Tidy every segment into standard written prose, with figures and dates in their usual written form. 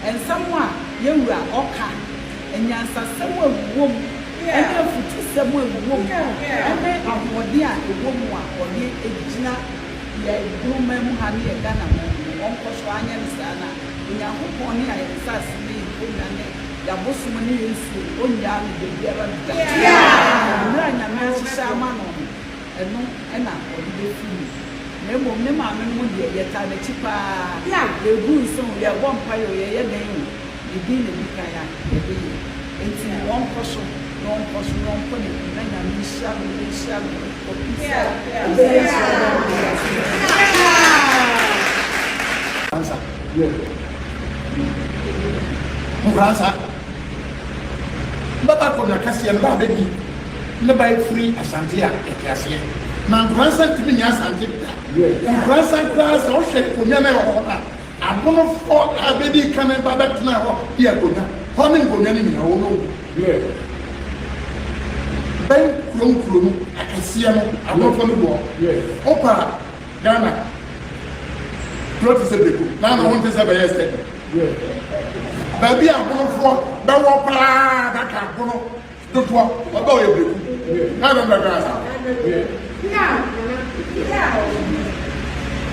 And someone you are oka and yansa someone womb and you put someone womb and then I'm more dear the woman or the Egina woman honey and Ghana Uncle Swanya Sana in your home I assassinate the Bosumani is on Yan the Dear and a man shaman and I'm for the free. Nemo nema memu de yeta na chipa the gun so we are one payo ye den ibi ne bikaya ebe enti won koso non koso non ko ne na nya mi sha ko pisa Nkoranza Nkoranza baba ko na kase ba bebi na ba free asante a ekase na Nkoranza timi nya asante Nkoranza class o she ko nya na ho na abono fo abedi kan ba betna ho dia ko na ho ni ko nya ni na ho no ben krum akasia no abono fo no bo opa Ghana Not to say the good. Now I want to say by yesterday. Baby, I'm going for the water that can go to talk about your people. I don't know.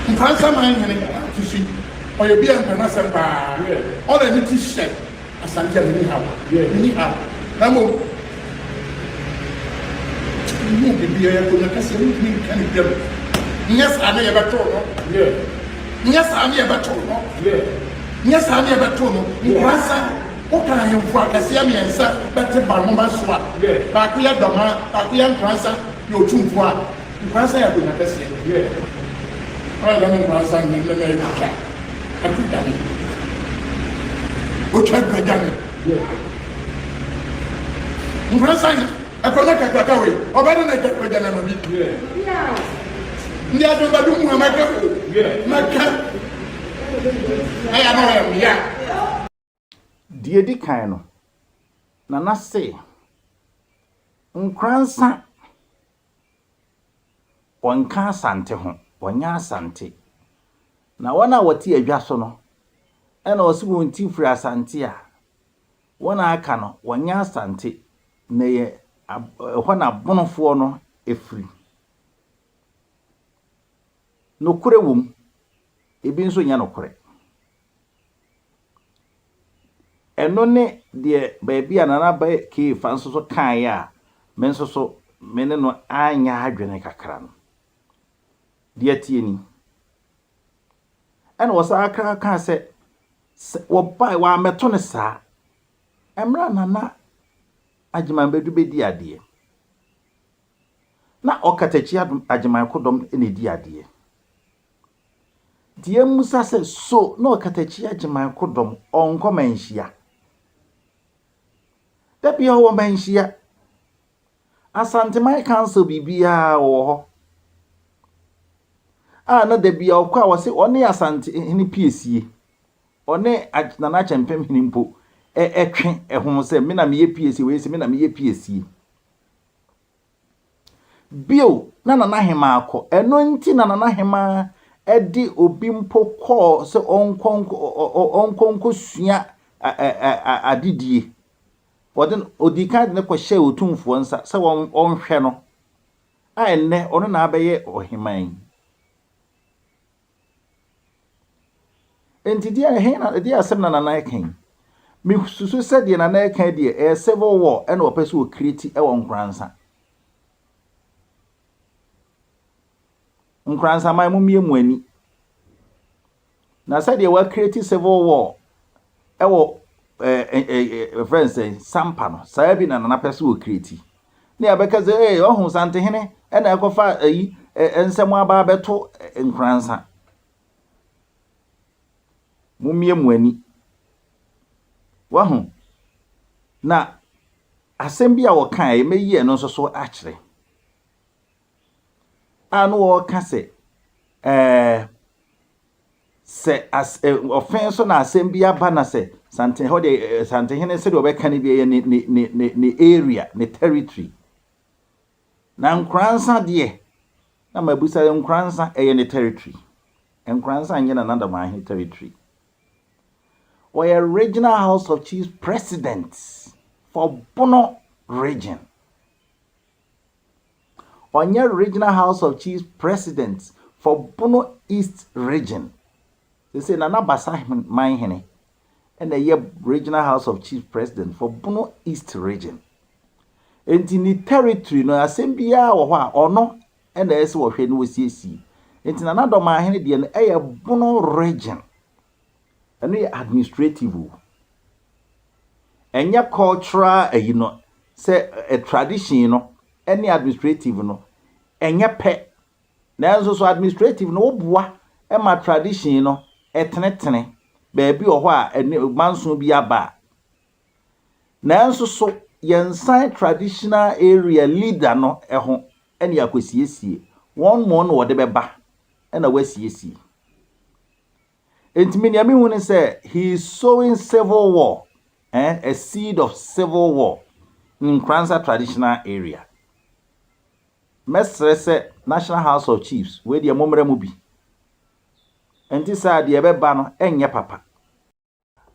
In France, I'm to see, or you'll be a person by all the little shit as I tell you how. Now, you need to be a good person. Yes, I never told. Yes, I'm here but no. Yes, I'm here but no. Nkoranza, what can you for? I see me answer, but the Barmoma swap. Bakuya Doma, Bakuya Nkoranza, your two for. Nkoranza, I could not say. I don't know Nkoranza in the American. I could have it. What can I done? Nkoranza, I could not get away. Or better than I get with them. Ndia do ba du mu maka aya no ya die di kan no na se Nkoranza wonka asante ho wonya asante na wana wati adwa so no ena osibo nti firi asante a wana aka no wonya asante na ye ho na bonofo no efiri nokure wom ebi nso nya nokure eno ne de baabi anana ba ke fa nso so kan ya men nso so men no anya adwene kakra no de atie ni ena wasa aka ka se wo bai wa meto ne saa emra nana agiman bedu bedi ade na okatachi agiman kodom ene di ade Die musa se so no katachi agyeman kodom onko manhia da bia wo manhia Asante my council bibia wo ho na da bia okwa wo se one asante hini piesie one nana chempem hini mpo etwe ehom se me na me piesie we se me na me piesie bio na nana hema akọ eno nti na nana hema edi obi mpo kọ se onkonko sua adidie Odin odika ne ko hye otumfo nsa se won hwe no enne ono na abeye oheman enti dia asem na nana kan mi susu se dia nana kan dia civil war ene opeso create e won Nkoranza mai mu mie muani na se dia wa create civil war e wo friends sampa no saa bi na nana pese wo create ne abeka ze ohun sante hene e na ekofa ensem aba beto Nkoranza mu mie muani wahun na asem bi a wo kan e meyi no so akire anu wo ka se as offense na asem bi aba na se sante ho de sante hene se de obeka ne bi ni area ni territory na Nkoranza de na mabusa Nkoranza ni territory Nkoranza anye na Dormahene territory or a regional house of chiefs presidents for Bono region on your regional house of chiefs presidents for Bono East region. They say Nana Basa Maihene and a year regional house of chiefs president for Bono East region. And in the territory, no assembia or no, and the S or Hen was CC. And in another Mahene, the a Bono region. And we administrative. And your cultural, say a tradition, any administrative, and your pet. Now, so administrative, no bois, and my tradition, etnetene, baby or what, and mansoon be a bar. Now, so yen traditional area leader, no, a home, and ya could see, one more or the beba, and a west see. And Minyami when say he is sowing civil war, a seed of civil war in Nkoranza traditional area. Mestre say National House of Chiefs, where the momre mubi. And this are the ebebano and ya papa.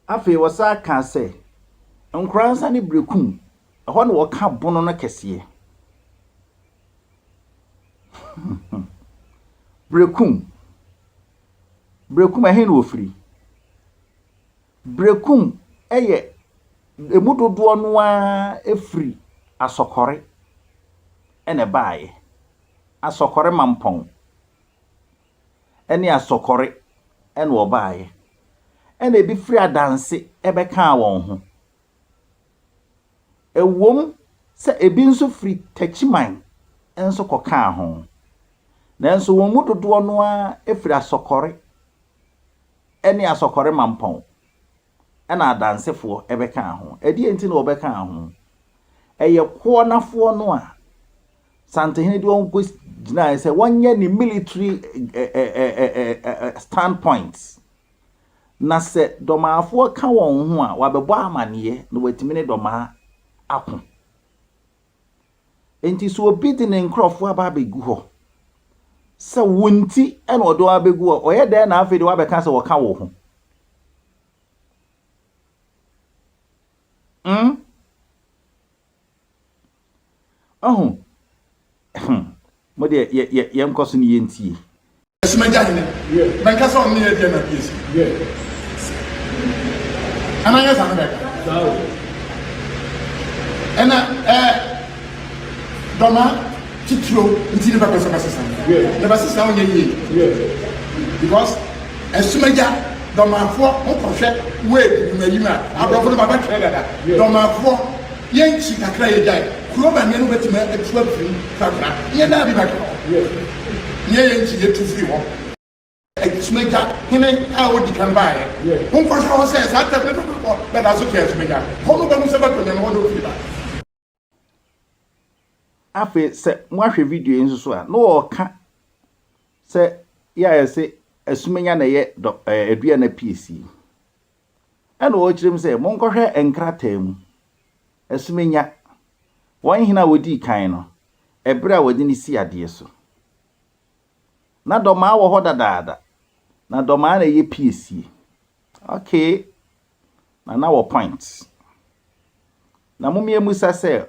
Afe was I can say, Nkoranza ni brekum, a one will come bono na kesiye. Brekum. Brekum a hen wo free. Brekum eye emudo do no a free asokore ene baaye asokore mampon ene asokore ene wo baaye ene bi free adanse ebeka won ho ewom se ebi nso free tachiman enso koka ho nanso wo mudo do no a free asokore ene asokore mampon ena adansefo ebeka ho edi enti na obeka ho eye kwo nafo no a santehene di won go gina say wonye ni military standpoints na se domafo ka won ho a wabebo amane na watimi ne doma akon enti so obi di ne nkrofo aba begu ho se wonti ena odo abegu ho oye de na afede wabeka se woka wo ho mo de ye nkoso ni yentie esimaja hene ban ka so ni e de na piece ana ya sa na ka ena doma titro nti ne ba so basesa ne basesa onye yi because esimaja domafo mo kohwe we mayima abrofo no baba twa dada domafo yenchi kakra ye jai kuroba ne no betima etua firi kakra ye na bi ba ko ye yenchi ye tu firi ho Sumeja hene a odi kan ba ye won ko so say sa ta pe ko be da so ke Sumeja ho no ba mu se ba to ne ho do fi ba afi se mo ahwe video yin so a no o ka se ya se Asumenya na ye edua na PC ana o kirem se mo nkɔhwɛ enkrata mu Asumenya wɔn hina wodi kan no ebra wodi ni si ade so na dɔma wɔ hɔ dadaada na dɔma na ye PC okay na wɔ point na mumie musa se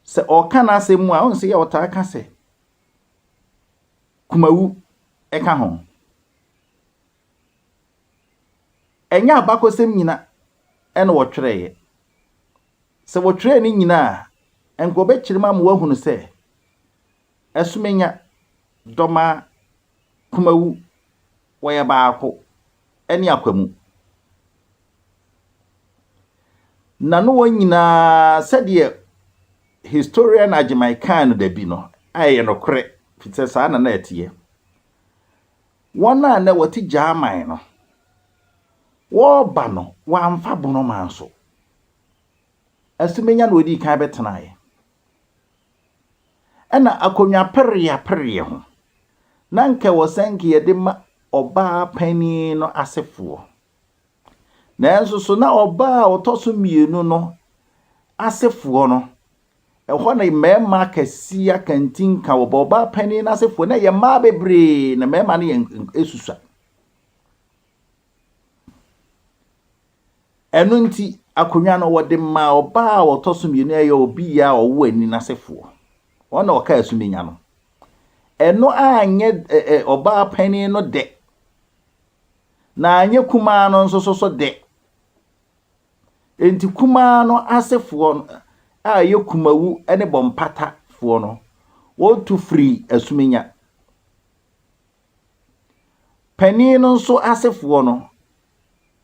ɔka na asɛm mu a on se ye ɔta aka se kumawu eka ho enya abakosem nyina ene wotwereye se wotwere ni nyina enko be kirima mo wahunu se Asumenya doma kumawu woye baako ene akwamu na no wonyina sede historian Jamaican da bi no aye no kore fitse sa na etiye wona na wati German no wo ba no wamfa bono manso Asumenya no odi kan betenaye ana akonwa perye ho na nke wosenke yede ma oba pani no asefo na enso so na oba otoso mienu no asefo no ehɔ na mema kasia kantin ka oba pani na asefo na ye ma bebre na mema na esusa enu nti akonwa no wode ma oba otoso mienu aye obi ya owo ani na asefo ona oka Asumenya no eno anye oba pani no de na anye kuma no nso de enti kuma no asefo a ye kumawu ene bompata fo no wo to free Asumenya pani no nso asefo no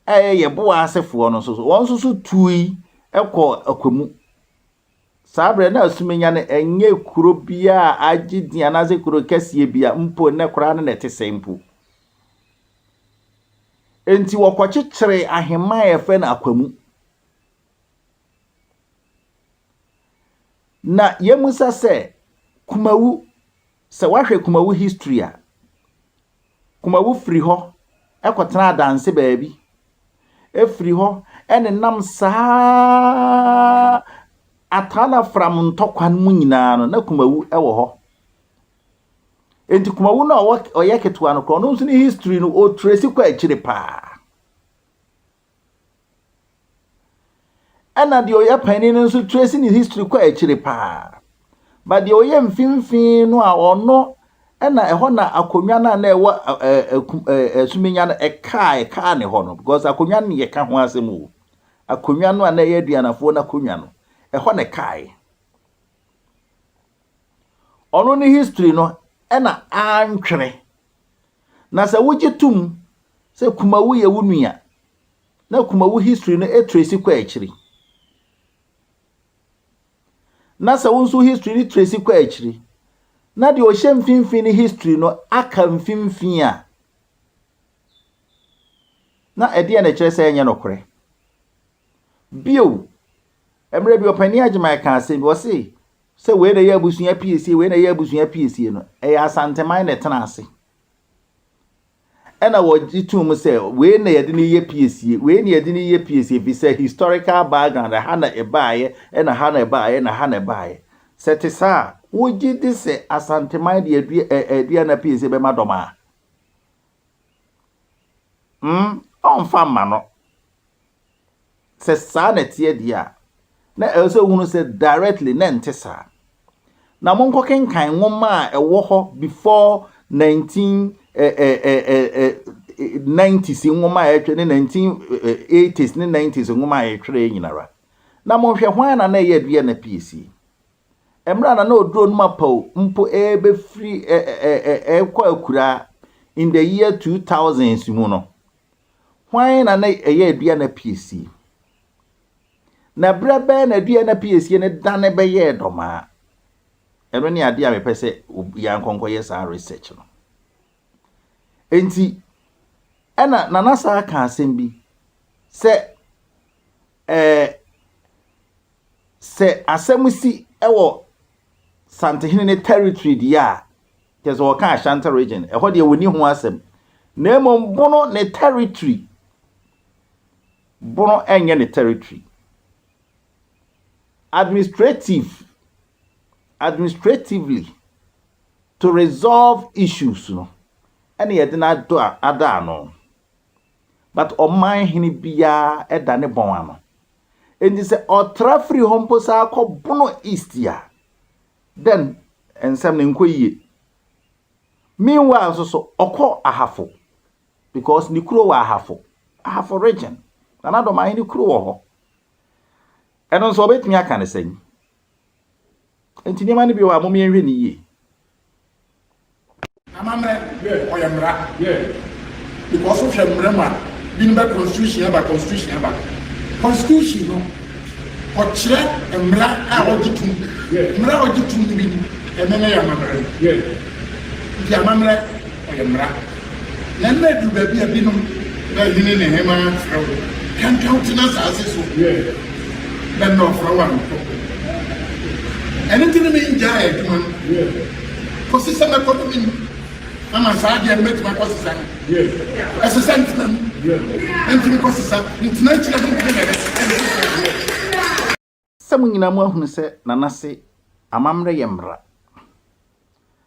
ye bo asefo no nso won nso tui ekọ akwamu sabre na Asumenya ne enye kuro bia agidia na ze kuro kese bia mpo ne kora ne tese mpo enti wokɔkyekyere ahema efe na akwamu na yemusa se kumawu se wahwe kumawu history a kumawu free ho ekotena danse baabi efree ho ene nam saa atana from ntokwan mu nyina no na kumawu ewo ho enti kumawu na oye ketua no kro no nso ni history no o trace kwa akire pa ana de oye pani no nso trace ni history kwa akire pa ba de oye mfimfin no a ono ana eho na akonwa na ewo Asumenya no eka ne ho no because akonwa ne ye ka ho asemu akonwa no na ye aduanafo na akonwa no eho ne kai ono ni history no ena antwere na se wogitum se kumawu ye wunua na kumawu history no trace kwa akiri na se wonso history ni trace kwa akiri na de o hyemfimfin ni history no aka mfimfin a na ede na kire se enye nokore bio emre bi opani Jamaican asem wo se we na ye abusua PSA we na ye abusua PSA no asanteman na tena ase ena wo gitum se we na ye de ni ye PSA we na ye de ni ye PSA bi se historical background ha na ebaaye ena ha na ebaaye na ha na ebaaye setisa wo gidi se asanteman de adua na PSA be madoma on fama no se sa na tie dia na also hunu se directly na ntesa na monko kenkan nwoma a ewo ho before 1990s nwoma a etwe ne 1980s ne 90s nwoma a etwe nyinara na monhwe hwan na ye adua na PC emra na oduro no mapo mpo ebe free kwa akura in the year 2000s mu no hwan na ye adua na PC na brebe na dua na PSC ne dane be ye doma eno ne ade a mepese ya nkonko ye sa research no enti ena nanasa ka asem bi se asem si ewo Santehene ne territory dia kezo o ka Ashanti region ho de woni ho asem na emom bono ne territory bono enye ne territory administratively to resolve issues no ene ye de na do ada no but oman hini bia eda ne bon ano endi se otra free hompo sa bono east ya then ensem ne nkoyiye meanwhile so okọ ahafo because ni kuro wa ahafo region na Dormahene kuro wo ho eno so obetumi aka ne sen enti ni ma ne bi wa mo mienhwe ni ye amamre oyamra because of shemre ma binba constitution no ochire emra a ogitum mra ogitum ni bi emene yamamre di amamre oyamra na du ba bi abinom na yini ne hema fro kan countenance aseso na no fro wan anything me enjoy it man ko si sama ko mi ama sa dia met ma ko si sama ese sentiment anything ko si sa international samu nyina mu ahunu se nanase amamre yemra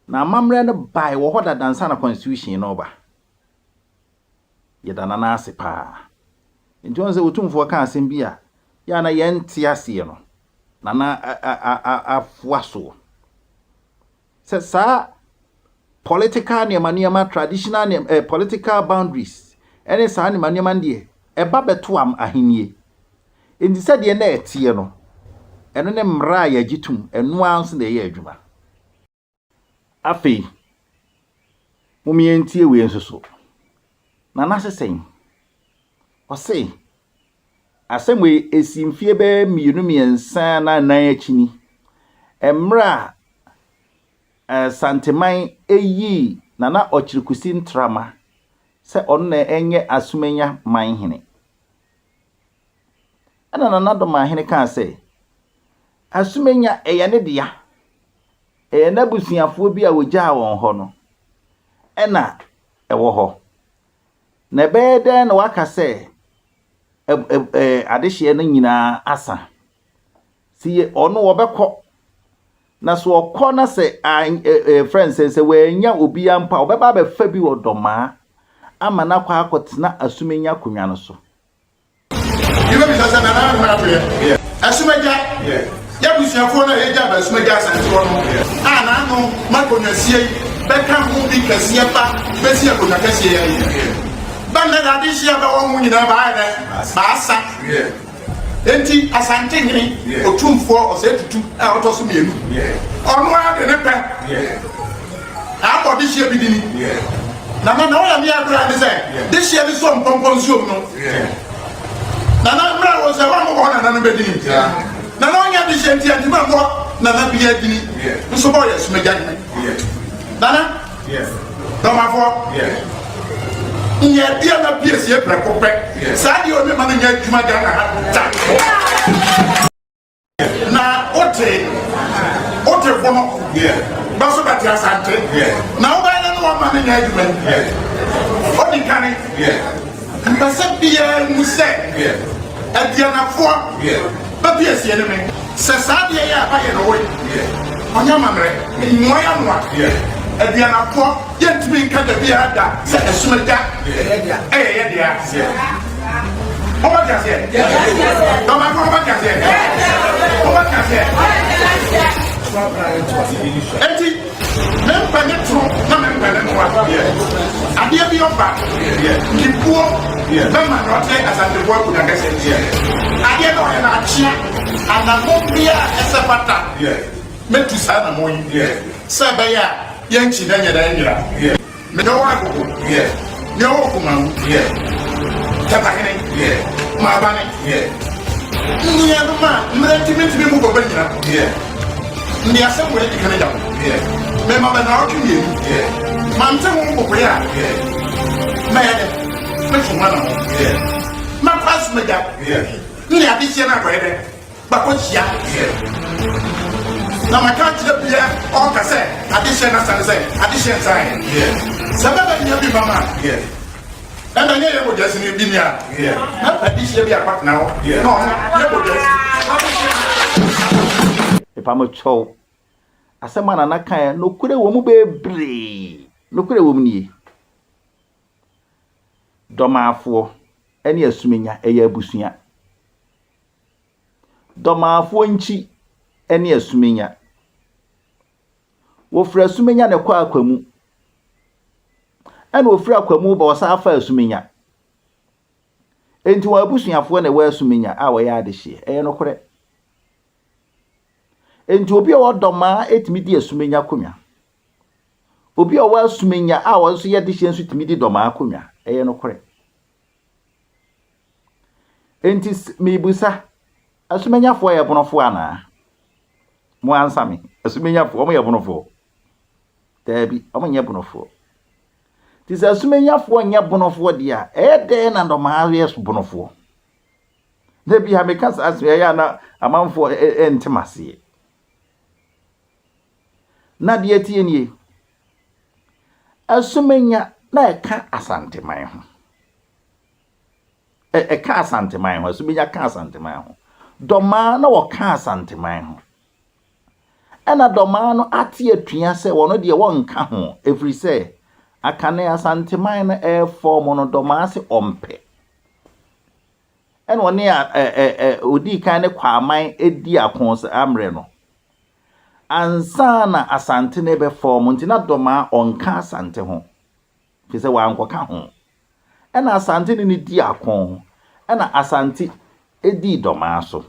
na amamre ne bai wo hoda dansa na constitution no ba yeda nanase pa nti se otumfo ka asem bia ya na yenti ase no nana afuaso se sa political niema traditional political boundaries ene sa niema ndie eba beto am ahenie enti se de na etie no eno ne mra ya gitum eno anso na ye adwuma afei mumientie we nsoso nana sesen ose asemwe esimfie be mienu miensa na nan akini emra santeman eyi nana ochirikusi ntrama se onu na enye asumenya manhene ana nana Dormahene kan se asumenya eyane dia eyana busuafo bi a wogya won ho no ena ewo ho na beden na waka se adehye no nyina asa siye ono wobekọ na so okọ na se friends se wanya obi ampa obeba be fa bi wodoma ama na kwa akotena asumenya konwa no so ibe bi sasa na na na be asumenya ya busuafo na eja ba asumenya asante no ana no makonyasie beka hu bi kase pa besi akonya kase ya banda da di sia ba won nyina ba ba asa enti asante hini otumfo osetutu a otoso mienu onu a de ne pe a ko di sia bi dini na o ya mi agura ni se di sia bi so mpompon so no na mra wo se wa mo na be dini na onya di sia enti ba mo na bi ya dini so bo ya sumeja ni na Dormahene nye dia na piesi e prekope sa di o me man nya djuma ga na na ote fono ba so ba ti asante na o ba na no man nya djuma o di kan nta se bia muse e dia na fo ba piesi e me se sa dia ya ba ye no we onya mamre mo ya no Ediana po yentimi nka da bia da se esumeda ya dia oba kase Dormahene oba kase enti mempa ne tro na mempa ne tro adia bi oba ni puo memma no te asante bo ku na kase adia no na achia ana mo bia esepata metu sana mo sabaya yanchi na nyada nyira me no wa ko ne wo ko ma Dormahene ma ba ne ni ya ma mrenti mi mu go ba nyira ni asem wo di kana ja me ma ba na o tuni ma nte mo ko ya Ma pass me that. Ni addition na kwede. Ba ko chia. Na ma kan tire bia on ka say addition na say addition sign. Sababa ni bi mama. And I never would just be near. Not addition be a part now. No, never just. If I'm a chow, as a man and a kind, no could a woman be brave. No could a woman ye. Doma for any assuming a year busia. Doma for inchi any assuming ya. Wo for assuming ya ne kwa kwamu. And wo free akwamu ba wasa afa asumenya enti wa abusuafo na wa asumenya a wo ya ade hye no kore enti obi a wodoma etimi di asumenya konwa obi a wa asumenya a wo so ye de hye nso timi di doma konwa no kore enti mibusa asumenya fo ye bonofo ana mo ansa me asumenya fo mo ye bonofo tabi o mo ye bonofo Tis assuming for nya bonofo dia den na ndoma yes bonofo na bi ha mekas aswe ya na amanfo entimase na de tie nie assumenya na eka asanteman ho eka asanteman ho assumenya ka asanteman ho doma na wo ka asanteman ho ena doma no ate atua se wono de wonka ho every say akane asanteman na form no domase ompe eno ne odi kan ne kwaman edi akons amre no ansa na asante ne be form ntina doma onka asante ho fise wa ankoka ho ena asante ne di akon ena asante edi doma so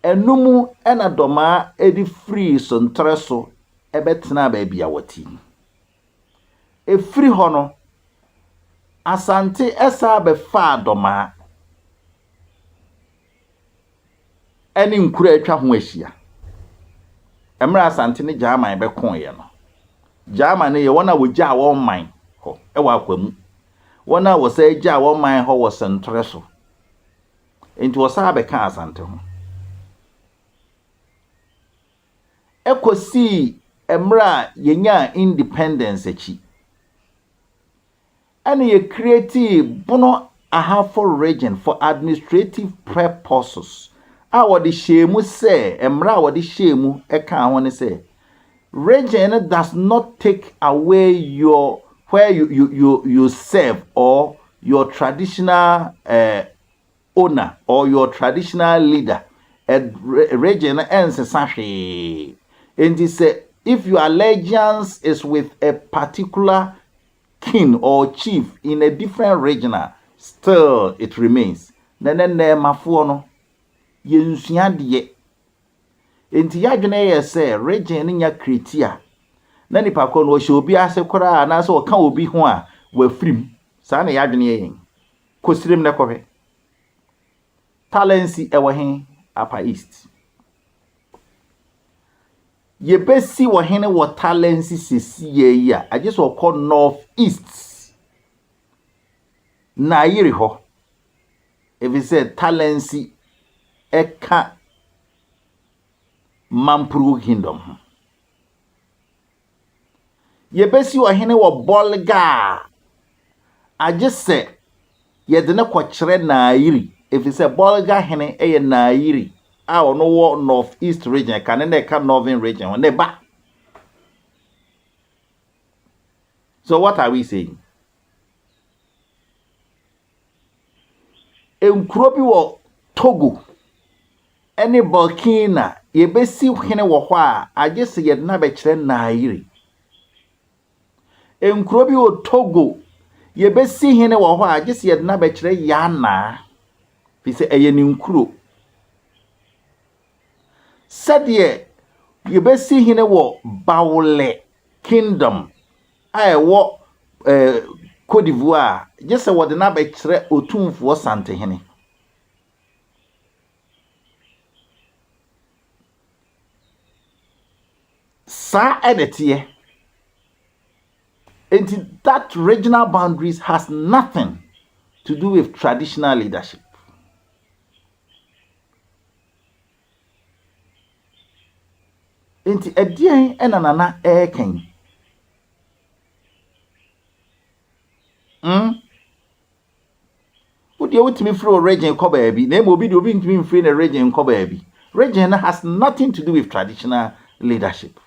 enumu ena doma edi free so ntreso ebetena ba bia wati e free hono asante esa be fa doma eni nkura atwa ho ahia emra asante ne jaman be kon ye no jaman ne ye wona wogya wo man ho e wa akwamu wona wo sai gya wo man ho wo sentre so enti wo sa be ka asante ho ekosi emra yenya independence achi and ye creative bono ahafo region for administrative purposes. Our the shemu say, emra wa the shemu eka one say, region does not take away your where you serve or your traditional owner or your traditional leader. A region ends sashi. And this if your allegiance is with a particular king or chief in a different region, still it remains. Nene mafuo no yensua de enti yadwene ye se region nya kritia na nipa ko no hye obi ase kora na se o ka obi ho a wafrim sa na yadwene ye kosirim ne kohwe talensi ewo hen upper east ye besi wo hen wo talensi sisi ye yi a age so ko north east na yiri ho if you say talensi eka Mampuru kingdom ye besi wo hen wo bolga age se ye de ne kwakere na yiri if you say bolga hen eye na yiri a ono wo north east region kan na ka northern region ne ba. So what are we saying? Enkuro bi wo Togo ene Burkina ye besi hene wo ho a age se ye na be kire na yiri enkuro bi wo Togo ye besi hene wo ho a age se ye na be kire ya na fi se eye ni nkuro sadie ye besi hene wo Baule kingdom a wo Côte d'Ivoire just what na be kire otumfo sante hene sa edete and that regional boundaries has nothing to do with traditional leadership. Enti edian ena nana eken. Would you want me through region kobabi? Name obi do be free in a region kobabi. Region has nothing to do with traditional leadership.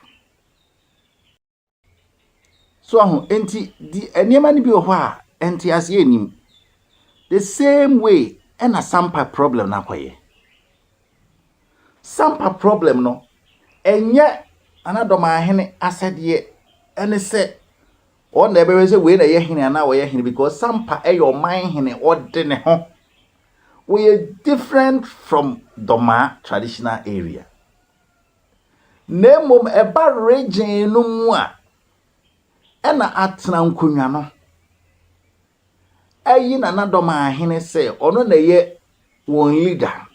So enti the enema ni bi ohwa enti as ye nim. The same way ena sampa problem na kwaye. Sampa problem no enye Dormahene asede ene se on the be say we na ye hene na we ye hene because sampa e your mind hene ode ne ho. We are different from Doma traditional area. Nemom eba region no mu a ena atena nkonwa no. Ayi na Dormahene say ono na ye won leader.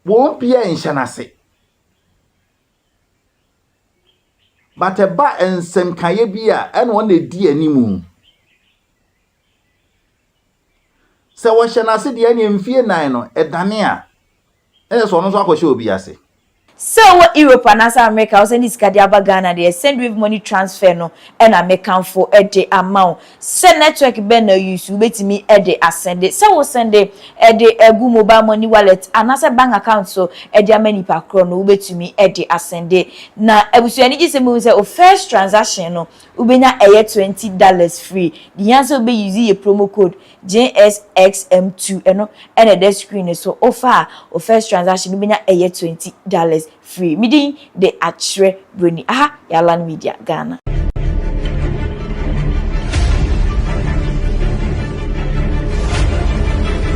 Won pia nshanase. But eba ensem kaye bia ena won na di animu. Se wo hyenase de anya mfie nan no edane a so no so akwhye obi ase. So what Europe and America was in this Kadiaba Ghana, they send with money transfer no and I make count for a day amount. Send network ben no use you bet me a day ascend it. So send a day a good mobile money wallet and as a bank account so a day many per chrono bet to me a day ascend it. Now I was any say oh first transaction no ubena a $20 free. The answer be using a promo code JSXM2 and a desk screen so offer or first transaction ubena a $20 free. Meeting the Atre Bruni. Aha, Yalan Media Ghana.